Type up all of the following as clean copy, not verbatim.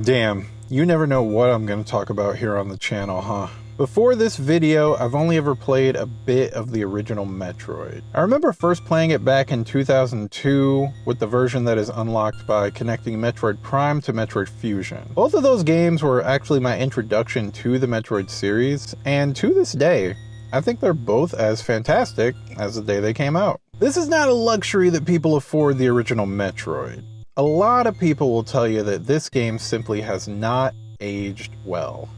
Damn, you never know what I'm going to talk about here on the channel, huh? Before this video, I've only ever played a bit of the original Metroid. I remember first playing it back in 2002 with the version that is unlocked by connecting Metroid Prime to Metroid Fusion. Both of those games were actually my introduction to the Metroid series, and to this day, I think they're both as fantastic as the day they came out. This is not a luxury that people afford the original Metroid. A lot of people will tell you that this game simply has not aged well.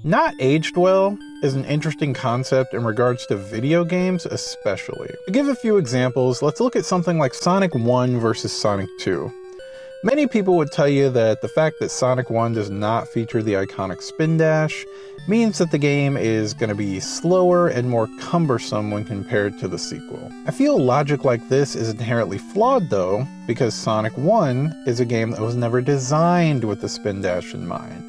Not aged well is an interesting concept in regards to video games especially. To give a few examples, let's look at something like Sonic 1 versus Sonic 2. Many people would tell you that the fact that Sonic 1 does not feature the iconic spin dash means that the game is going to be slower and more cumbersome when compared to the sequel. I feel logic like this is inherently flawed though, because Sonic 1 is a game that was never designed with the spin dash in mind.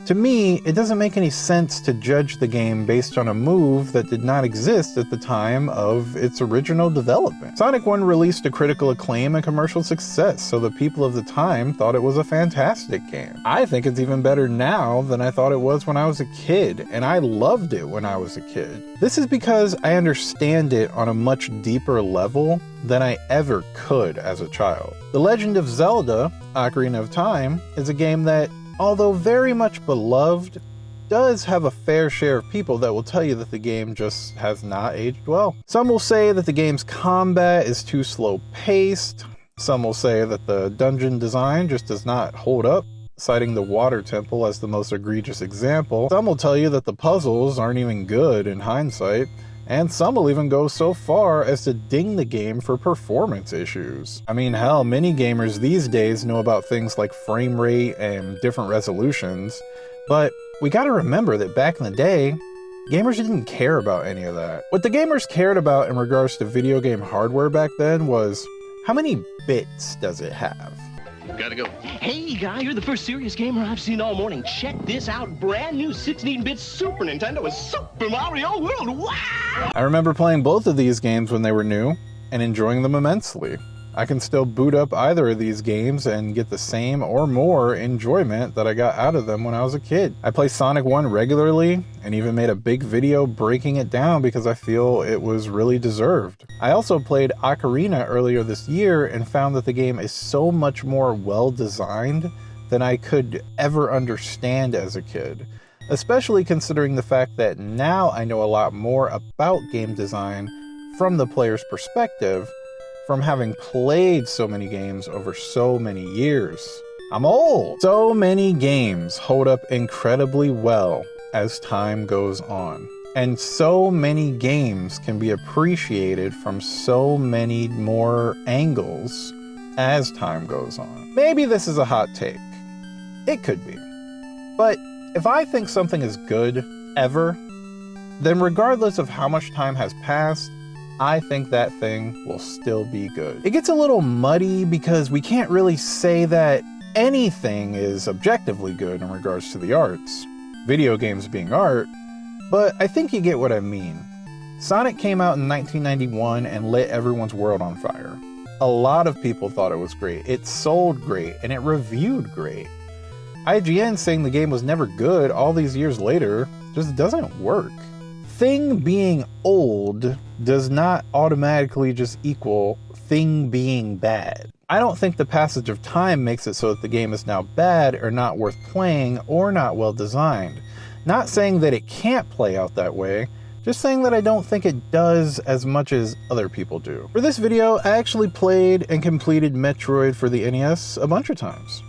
To me, it doesn't make any sense to judge the game based on a move that did not exist at the time of its original development. Sonic 1 released to critical acclaim and commercial success, so the people of the time thought it was a fantastic game. I think it's even better now than I thought it was when I was a kid, and I loved it when I was a kid. This is because I understand it on a much deeper level than I ever could as a child. The Legend of Zelda: Ocarina of Time is a game that, although very much beloved, does have a fair share of people that will tell you that the game just has not aged well. Some will say that the game's combat is too slow-paced. Some will say that the dungeon design just does not hold up, citing the Water Temple as the most egregious example. Some will tell you that the puzzles aren't even good in hindsight, and some will even go so far as to ding the game for performance issues. I mean, hell, many gamers these days know about things like frame rate and different resolutions, but we gotta remember that back in the day, gamers didn't care about any of that. What the gamers cared about in regards to video game hardware back then was, how many bits does it have? Gotta go. Hey, guy, you're the first serious gamer I've seen all morning. Check this out. Brand new 16-bit Super Nintendo with Super Mario World. Wow! I remember playing both of these games when they were new and enjoying them immensely. I can still boot up either of these games and get the same or more enjoyment that I got out of them when I was a kid. I play Sonic 1 regularly and even made a big video breaking it down because I feel it was really deserved. I also played Ocarina earlier this year and found that the game is so much more well designed than I could ever understand as a kid, especially considering the fact that now I know a lot more about game design from the player's perspective, from having played so many games over so many years. I'm old! So many games hold up incredibly well as time goes on. And so many games can be appreciated from so many more angles as time goes on. Maybe this is a hot take. It could be. But if I think something is good, ever, then regardless of how much time has passed, I think that thing will still be good. It gets a little muddy because we can't really say that anything is objectively good in regards to the arts, video games being art, but I think you get what I mean. Sonic came out in 1991 and lit everyone's world on fire. A lot of people thought it was great, it sold great, and it reviewed great. IGN saying the game was never good all these years later just doesn't work. Thing being old does not automatically just equal thing being bad. I don't think the passage of time makes it so that the game is now bad or not worth playing or not well designed. Not saying that it can't play out that way, just saying that I don't think it does as much as other people do. For this video, I actually played and completed Metroid for the NES a bunch of times.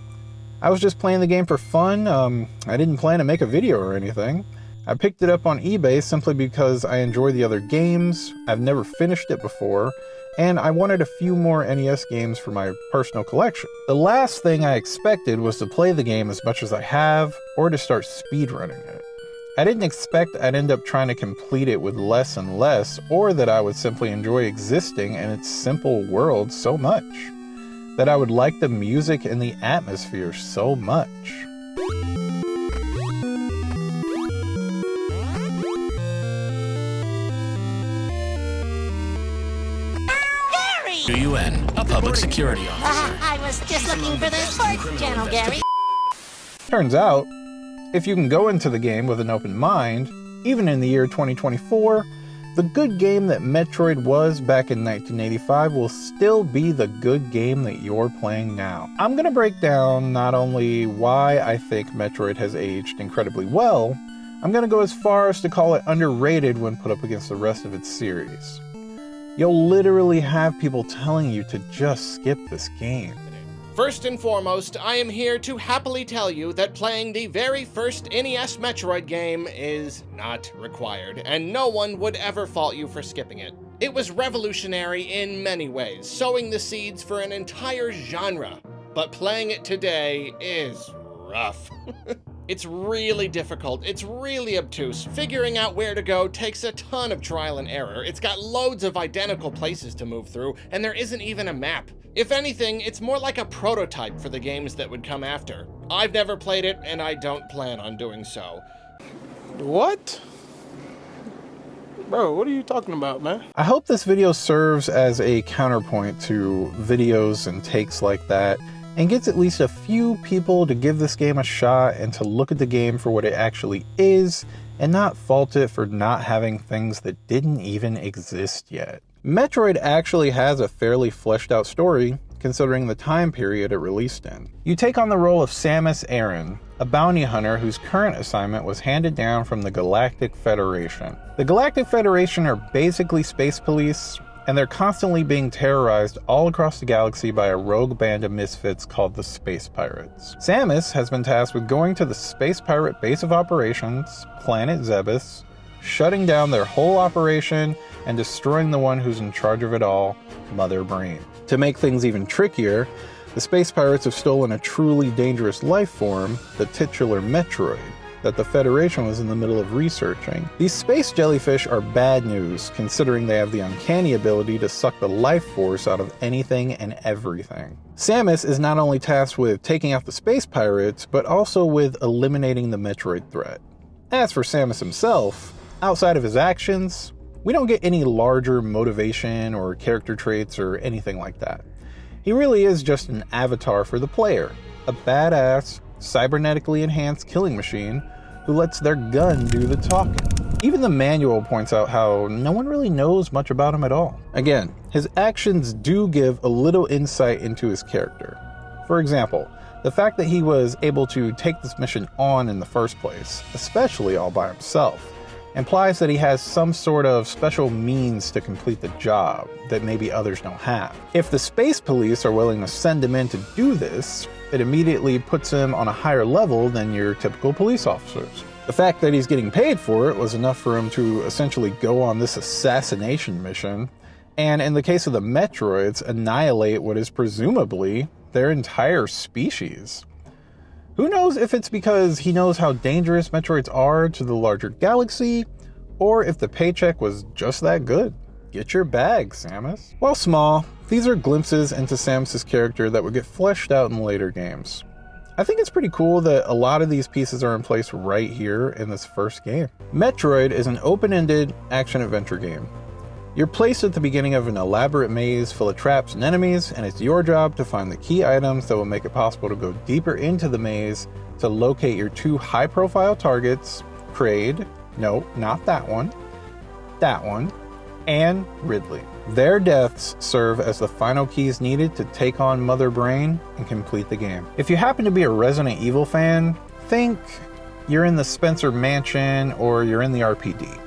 I was just playing the game for fun. I didn't plan to make a video or anything. I picked it up on eBay simply because I enjoy the other games, I've never finished it before, and I wanted a few more NES games for my personal collection. The last thing I expected was to play the game as much as I have, or to start speedrunning it. I didn't expect I'd end up trying to complete it with less and less, or that I would simply enjoy existing in its simple world so much. That I would like the music and the atmosphere so much. UN, a public security officer. I was just looking for the sports channel, Gary. Turns out, if you can go into the game with an open mind, even in the year 2024, the good game that Metroid was back in 1985 will still be the good game that you're playing now. I'm going to break down not only why I think Metroid has aged incredibly well, I'm going to go as far as to call it underrated when put up against the rest of its series. You'll literally have people telling you to just skip this game. First and foremost, I am here to happily tell you that playing the very first NES Metroid game is not required, and no one would ever fault you for skipping it. It was revolutionary in many ways, sowing the seeds for an entire genre, but playing it today is rough. It's really difficult, it's really obtuse. Figuring out where to go takes a ton of trial and error. It's got loads of identical places to move through, and there isn't even a map. If anything, it's more like a prototype for the games that would come after. I've never played it, and I don't plan on doing so. What? Bro, what are you talking about, man? I hope this video serves as a counterpoint to videos and takes like that, and gets at least a few people to give this game a shot and to look at the game for what it actually is, and not fault it for not having things that didn't even exist yet. Metroid actually has a fairly fleshed out story, considering the time period it released in. You take on the role of Samus Aran, a bounty hunter whose current assignment was handed down from the Galactic Federation. The Galactic Federation are basically space police, and they're constantly being terrorized all across the galaxy by a rogue band of misfits called the Space Pirates. Samus has been tasked with going to the Space Pirate Base of Operations, Planet Zebes, shutting down their whole operation, and destroying the one who's in charge of it all, Mother Brain. To make things even trickier, the Space Pirates have stolen a truly dangerous life form, the titular Metroid, that the Federation was in the middle of researching. These space jellyfish are bad news, considering they have the uncanny ability to suck the life force out of anything and everything. Samus is not only tasked with taking out the Space Pirates, but also with eliminating the Metroid threat. As for Samus himself, outside of his actions, we don't get any larger motivation or character traits or anything like that. He really is just an avatar for the player, a badass, cybernetically enhanced killing machine who lets their gun do the talking. Even the manual points out how no one really knows much about him at all. Again, his actions do give a little insight into his character. For example, the fact that he was able to take this mission on in the first place, especially all by himself, implies that he has some sort of special means to complete the job that maybe others don't have. If the space police are willing to send him in to do this, it immediately puts him on a higher level than your typical police officers. The fact that he's getting paid for it was enough for him to essentially go on this assassination mission, and in the case of the Metroids, annihilate what is presumably their entire species. Who knows if it's because he knows how dangerous Metroids are to the larger galaxy, or if the paycheck was just that good. Get your bag, Samus. While small, these are glimpses into Samus's character that would get fleshed out in later games. I think it's pretty cool that a lot of these pieces are in place right here in this first game. Metroid is an open-ended action-adventure game. You're placed at the beginning of an elaborate maze full of traps and enemies, and it's your job to find the key items that will make it possible to go deeper into the maze to locate your two high-profile targets, Kraid, no, not that one, and Ridley. Their deaths serve as the final keys needed to take on Mother Brain and complete the game. If you happen to be a Resident Evil fan, think you're in the Spencer Mansion or you're in the RPD.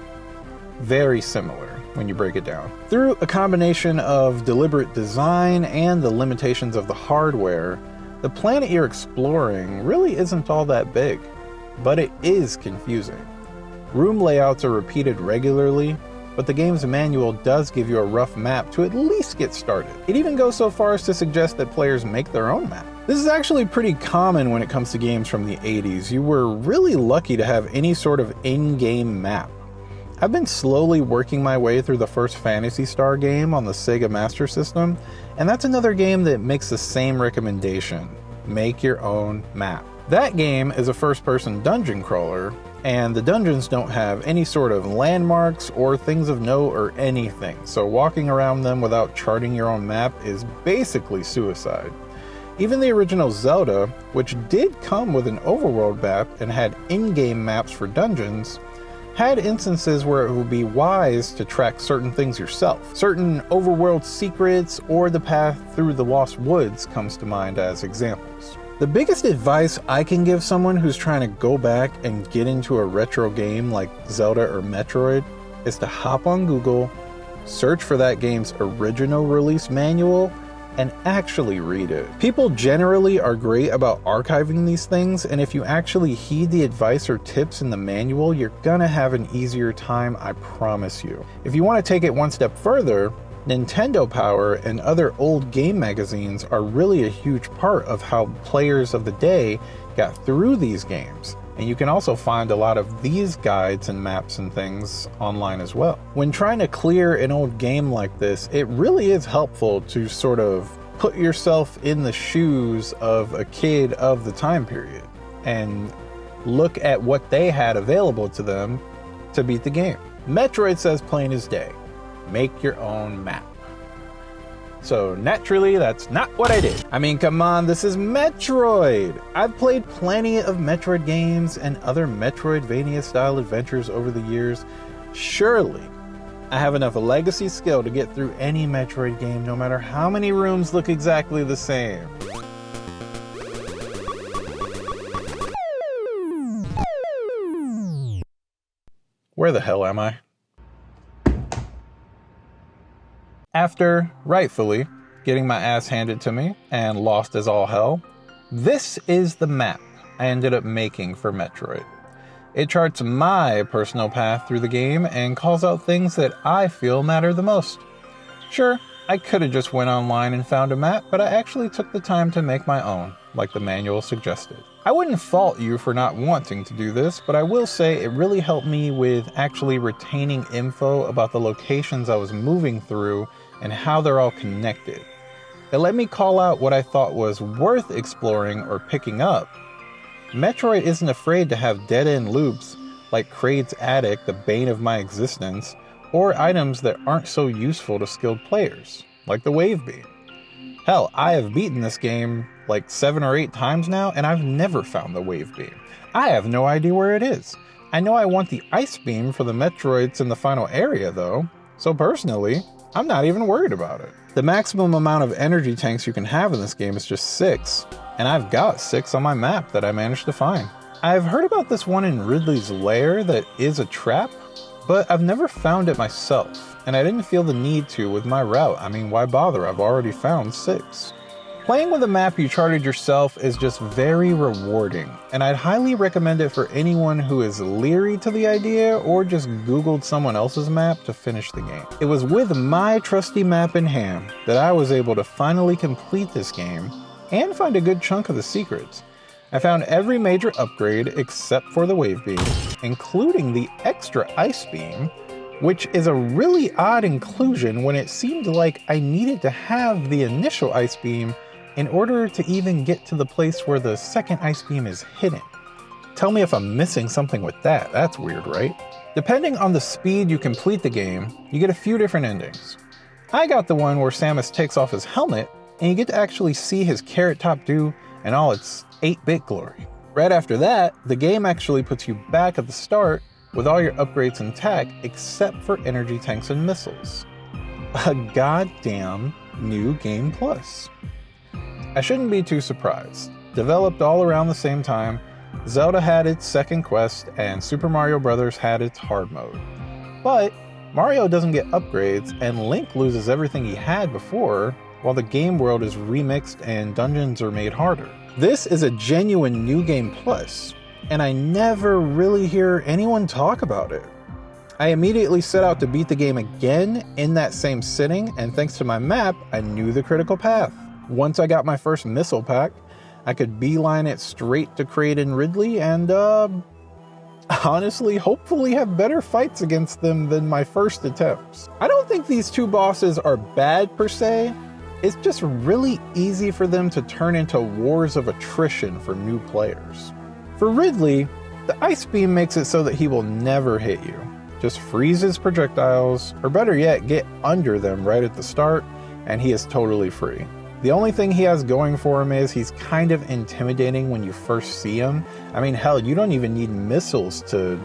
Very similar when you break it down. Through a combination of deliberate design and the limitations of the hardware, the planet you're exploring really isn't all that big, but it is confusing. Room layouts are repeated regularly, but the game's manual does give you a rough map to at least get started. It even goes so far as to suggest that players make their own map. This is actually pretty common when it comes to games from the 80s. You were really lucky to have any sort of in-game map. I've been slowly working my way through the first Phantasy Star game on the Sega Master System, and that's another game that makes the same recommendation. Make your own map. That game is a first-person dungeon crawler, and the dungeons don't have any sort of landmarks or things of note or anything, so walking around them without charting your own map is basically suicide. Even the original Zelda, which did come with an overworld map and had in-game maps for dungeons, had instances where it would be wise to track certain things yourself. Certain overworld secrets or the path through the Lost Woods comes to mind as examples. The biggest advice I can give someone who's trying to go back and get into a retro game like Zelda or Metroid is to hop on Google, search for that game's original release manual, and actually read it. People generally are great about archiving these things, and if you actually heed the advice or tips in the manual, you're gonna have an easier time, I promise you. If you want to take it one step further, Nintendo Power and other old game magazines are really a huge part of how players of the day got through these games. And you can also find a lot of these guides and maps and things online as well. When trying to clear an old game like this, it really is helpful to sort of put yourself in the shoes of a kid of the time period and look at what they had available to them to beat the game. Metroid says plain as day, make your own map. So naturally, that's not what I did. I mean, come on, this is Metroid! I've played plenty of Metroid games and other Metroidvania-style adventures over the years. Surely, I have enough legacy skill to get through any Metroid game, no matter how many rooms look exactly the same. Where the hell am I? After, rightfully, getting my ass handed to me and lost as all hell, this is the map I ended up making for Metroid. It charts my personal path through the game and calls out things that I feel matter the most. Sure, I could have just went online and found a map, but I actually took the time to make my own, like the manual suggested. I wouldn't fault you for not wanting to do this, but I will say it really helped me with actually retaining info about the locations I was moving through and how they're all connected. It let me call out what I thought was worth exploring or picking up. Metroid isn't afraid to have dead-end loops like Kraid's Attic, the bane of my existence, or items that aren't so useful to skilled players, like the Wave Beam. Hell, I have beaten this game like 7 or 8 times now, and I've never found the Wave Beam. I have no idea where it is. I know I want the Ice Beam for the Metroids in the final area though, so personally, I'm not even worried about it. The maximum amount of energy tanks you can have in this game is just 6, and I've got 6 on my map that I managed to find. I've heard about this one in Ridley's lair that is a trap, but I've never found it myself, and I didn't feel the need to with my route. I mean, why bother? I've already found 6. Playing with a map you charted yourself is just very rewarding, and I'd highly recommend it for anyone who is leery to the idea or just Googled someone else's map to finish the game. It was with my trusty map in hand that I was able to finally complete this game and find a good chunk of the secrets. I found every major upgrade except for the Wave Beam, including the extra Ice Beam, which is a really odd inclusion when it seemed like I needed to have the initial Ice Beam in order to even get to the place where the second Ice Beam is hidden. Tell me if I'm missing something with that. That's weird, right? Depending on the speed you complete the game, you get a few different endings. I got the one where Samus takes off his helmet and you get to actually see his Carrot Top do in all its 8-bit glory. Right after that, the game actually puts you back at the start with all your upgrades intact except for energy tanks and missiles. A goddamn new game plus. I shouldn't be too surprised. Developed all around the same time, Zelda had its second quest and Super Mario Bros. Had its hard mode. But Mario doesn't get upgrades and Link loses everything he had before, while the game world is remixed and dungeons are made harder. This is a genuine new game plus, and I never really hear anyone talk about it. I immediately set out to beat the game again in that same sitting, and thanks to my map, I knew the critical path. Once I got my first missile pack, I could beeline it straight to Kraid and Ridley and, honestly, hopefully have better fights against them than my first attempts. I don't think these two bosses are bad per se, it's just really easy for them to turn into wars of attrition for new players. For Ridley, the Ice Beam makes it so that he will never hit you. Just freeze his projectiles, or better yet, get under them right at the start, and he is totally free. The only thing he has going for him is he's kind of intimidating when you first see him. I mean, hell, you don't even need missiles to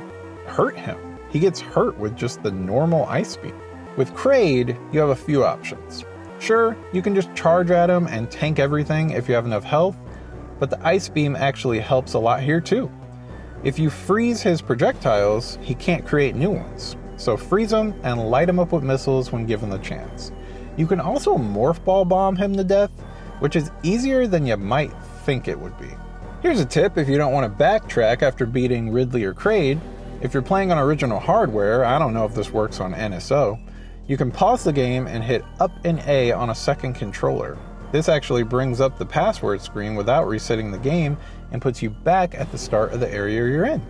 hurt him. He gets hurt with just the normal ice beam. With Kraid, you have a few options. Sure, you can just charge at him and tank everything if you have enough health, but the ice beam actually helps a lot here too. If you freeze his projectiles, he can't create new ones. So freeze him and light him up with missiles when given the chance. You can also morph ball bomb him to death, which is easier than you might think it would be. Here's a tip if you don't want to backtrack after beating Ridley or Kraid. If you're playing on original hardware, I don't know if this works on NSO, you can pause the game and hit up and A on a second controller. This actually brings up the password screen without resetting the game and puts you back at the start of the area you're in.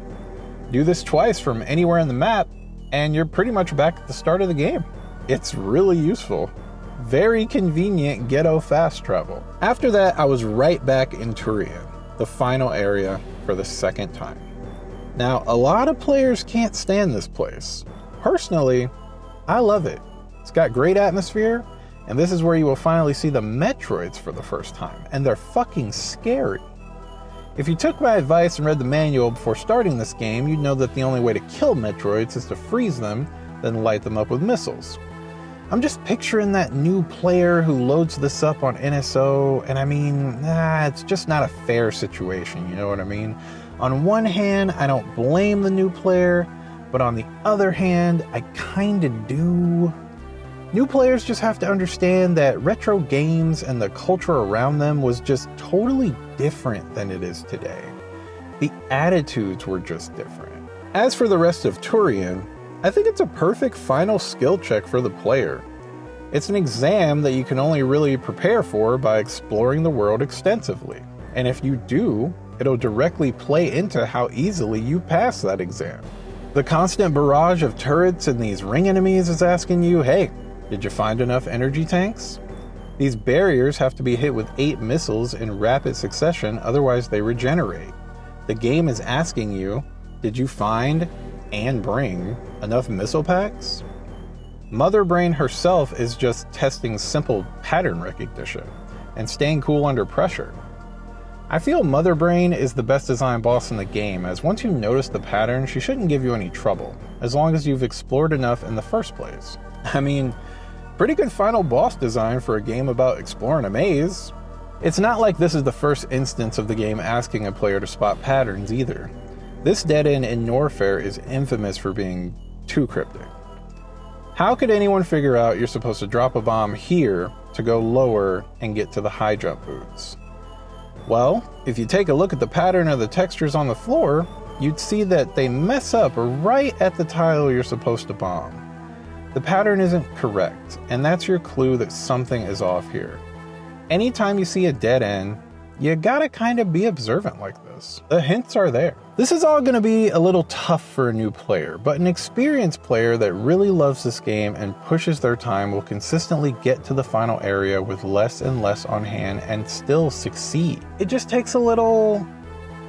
Do this twice from anywhere in the map, and you're pretty much back at the start of the game. It's really useful. Very convenient ghetto fast travel. After that, I was right back in Turian, the final area, for the second time. Now, a lot of players can't stand this place. Personally, I love it. It's got great atmosphere, and this is where you will finally see the Metroids for the first time, and they're fucking scary. If you took my advice and read the manual before starting this game, you'd know that the only way to kill Metroids is to freeze them, then light them up with missiles. I'm just picturing that new player who loads this up on NSO, and I mean, it's just not a fair situation, you know what I mean? On one hand, I don't blame the new player, but on the other hand, I kinda do. New players just have to understand that retro games and the culture around them was just totally different than it is today. The attitudes were just different. As for the rest of Turian, I think it's a perfect final skill check for the player. It's an exam that you can only really prepare for by exploring the world extensively. And if you do, it'll directly play into how easily you pass that exam. The constant barrage of turrets and these ring enemies is asking you, hey, did you find enough energy tanks? These barriers have to be hit with 8 missiles in rapid succession, otherwise they regenerate. The game is asking you, did you find and bring enough missile packs? Mother Brain herself is just testing simple pattern recognition and staying cool under pressure. I feel Mother Brain is the best designed boss in the game, as once you notice the pattern, she shouldn't give you any trouble, as long as you've explored enough in the first place. I mean, pretty good final boss design for a game about exploring a maze. It's not like this is the first instance of the game asking a player to spot patterns either. This dead end in Norfair is infamous for being too cryptic. How could anyone figure out you're supposed to drop a bomb here to go lower and get to the high jump boots? Well, if you take a look at the pattern of the textures on the floor, you'd see that they mess up right at the tile you're supposed to bomb. The pattern isn't correct, and that's your clue that something is off here. Anytime you see a dead end, you gotta kind of be observant like this. The hints are there. This is all gonna be a little tough for a new player, but an experienced player that really loves this game and pushes their time will consistently get to the final area with less and less on hand and still succeed. It just takes a little,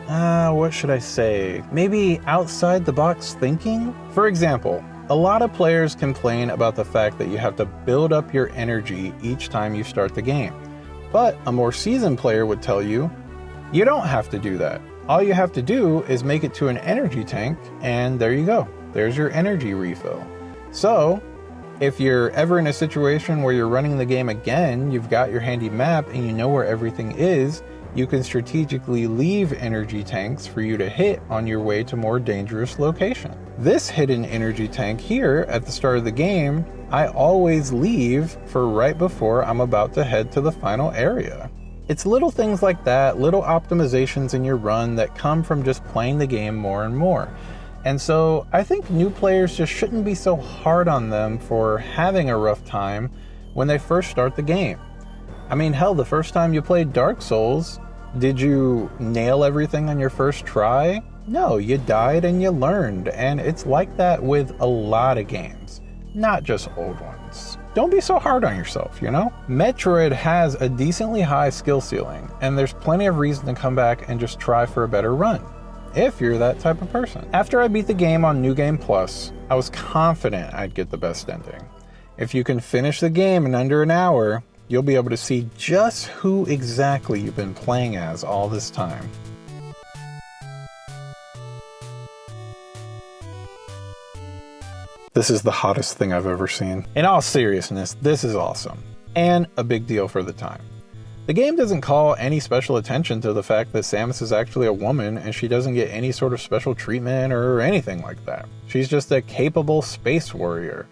what should I say? Maybe outside the box thinking? For example, a lot of players complain about the fact that you have to build up your energy each time you start the game. But a more seasoned player would tell you, you don't have to do that. All you have to do is make it to an energy tank, and there you go. There's your energy refill. So, if you're ever in a situation where you're running the game again, you've got your handy map and you know where everything is, you can strategically leave energy tanks for you to hit on your way to more dangerous location. This hidden energy tank here at the start of the game, I always leave for right before I'm about to head to the final area. It's little things like that, little optimizations in your run that come from just playing the game more and more. And so I think new players just shouldn't be so hard on them for having a rough time when they first start the game. I mean, hell, the first time you played Dark Souls, did you nail everything on your first try? No, you died and you learned, and it's like that with a lot of games, not just old ones. Don't be so hard on yourself, you know? Metroid has a decently high skill ceiling, and there's plenty of reason to come back and just try for a better run, if you're that type of person. After I beat the game on New Game Plus, I was confident I'd get the best ending. If you can finish the game in under an hour, you'll be able to see just who exactly you've been playing as all this time. This is the hottest thing I've ever seen. In all seriousness, this is awesome, and a big deal for the time. The game doesn't call any special attention to the fact that Samus is actually a woman and she doesn't get any sort of special treatment or anything like that. She's just a capable space warrior.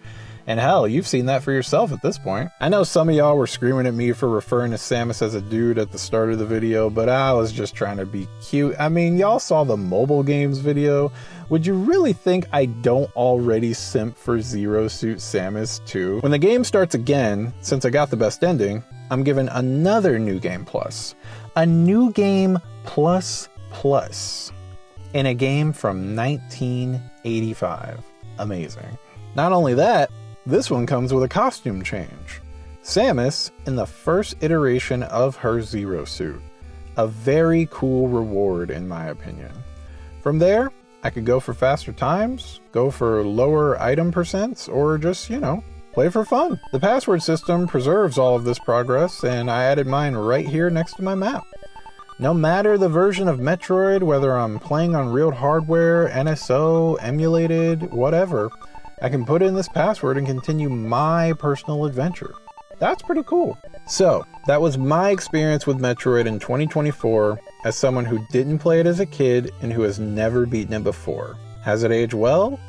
And hell, you've seen that for yourself at this point. I know some of y'all were screaming at me for referring to Samus as a dude at the start of the video, but I was just trying to be cute. I mean, y'all saw the mobile games video. Would you really think I don't already simp for Zero Suit Samus too? When the game starts again, since I got the best ending, I'm given another New Game Plus. A New Game Plus Plus in a game from 1985. Amazing. Not only that, this one comes with a costume change. Samus in the first iteration of her Zero Suit. A very cool reward in my opinion. From there, I could go for faster times, go for lower item percents, or just, play for fun. The password system preserves all of this progress, and I added mine right here next to my map. No matter the version of Metroid, whether I'm playing on real hardware, NSO, emulated, whatever, I can put in this password and continue my personal adventure. That's pretty cool. So, that was my experience with Metroid in 2024 as someone who didn't play it as a kid and who has never beaten it before. Has it aged well?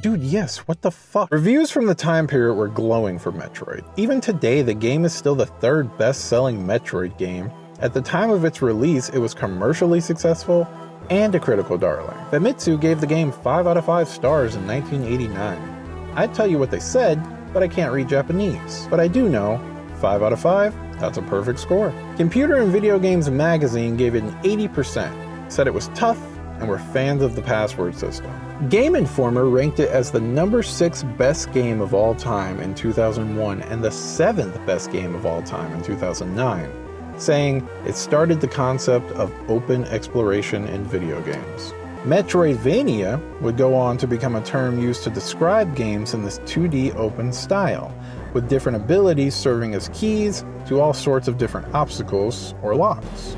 Dude, yes, what the fuck? Reviews from the time period were glowing for Metroid. Even today, the game is still the third best-selling Metroid game. At the time of its release, it was commercially successful and a critical darling. Famitsu gave the game 5 out of 5 stars in 1989. I'd tell you what they said, but I can't read Japanese. But I do know, 5 out of 5, that's a perfect score. Computer and Video Games Magazine gave it an 80%, said it was tough, and were fans of the password system. Game Informer ranked it as the number 6 best game of all time in 2001 and the 7th best game of all time in 2009, saying it started the concept of open exploration in video games. Metroidvania would go on to become a term used to describe games in this 2D open style, with different abilities serving as keys to all sorts of different obstacles or locks.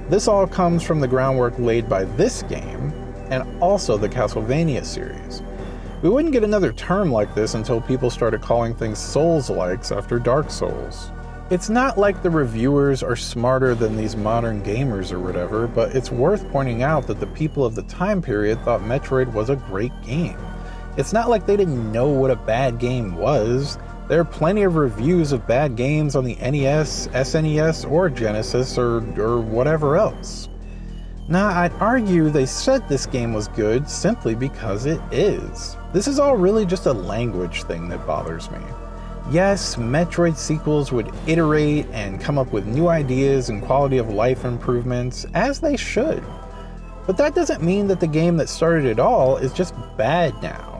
This all comes from the groundwork laid by this game, and also the Castlevania series. We wouldn't get another term like this until people started calling things Souls-likes after Dark Souls. It's not like the reviewers are smarter than these modern gamers or whatever, but it's worth pointing out that the people of the time period thought Metroid was a great game. It's not like they didn't know what a bad game was. There are plenty of reviews of bad games on the NES, SNES, or Genesis, or whatever else. Now, I'd argue they said this game was good simply because it is. This is all really just a language thing that bothers me. Yes, Metroid sequels would iterate and come up with new ideas and quality of life improvements, as they should. But that doesn't mean that the game that started it all is just bad now.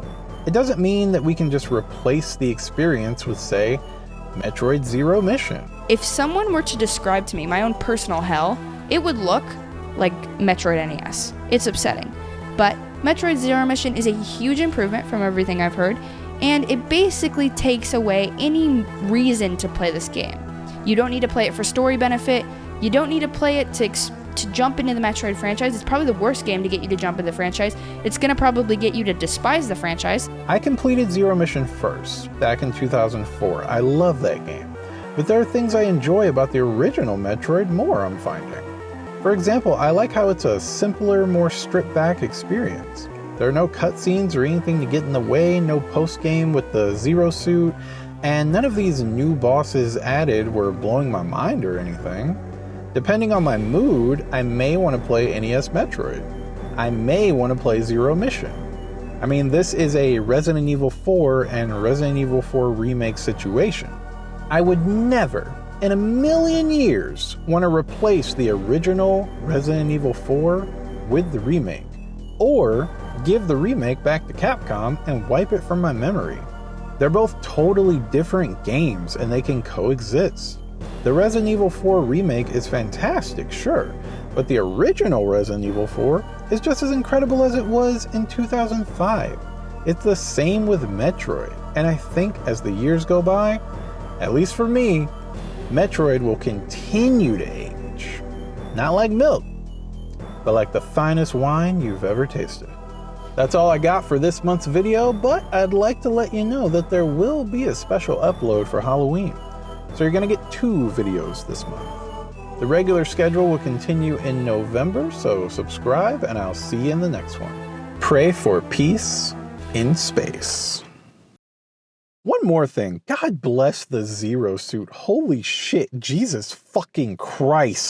It doesn't mean that we can just replace the experience with, say, Metroid Zero Mission. If someone were to describe to me my own personal hell, it would look like Metroid NES. It's upsetting. But Metroid Zero Mission is a huge improvement from everything I've heard, and it basically takes away any reason to play this game. You don't need to play it for story benefit. You don't need to play it to jump into the Metroid franchise. It's probably the worst game to get you to jump into the franchise. It's going to probably get you to despise the franchise. I completed Zero Mission first, back in 2004. I love that game. But there are things I enjoy about the original Metroid more, I'm finding. For example, I like how it's a simpler, more stripped-back experience. There are no cutscenes or anything to get in the way, no post-game with the Zero Suit, and none of these new bosses added were blowing my mind or anything. Depending on my mood, I may want to play NES Metroid. I may want to play Zero Mission. I mean, this is a Resident Evil 4 and Resident Evil 4 remake situation. I would never, in a million years, want to replace the original Resident Evil 4 with the remake, or give the remake back to Capcom and wipe it from my memory. They're both totally different games and they can coexist. The Resident Evil 4 remake is fantastic, sure, but the original Resident Evil 4 is just as incredible as it was in 2005. It's the same with Metroid, and I think as the years go by, at least for me, Metroid will continue to age. Not like milk, but like the finest wine you've ever tasted. That's all I got for this month's video, but I'd like to let you know that there will be a special upload for Halloween. So you're gonna get 2 videos this month. The regular schedule will continue in November, so subscribe and I'll see you in the next one. Pray for peace in space. One more thing. God bless the Zero suit. Holy shit. Jesus fucking Christ.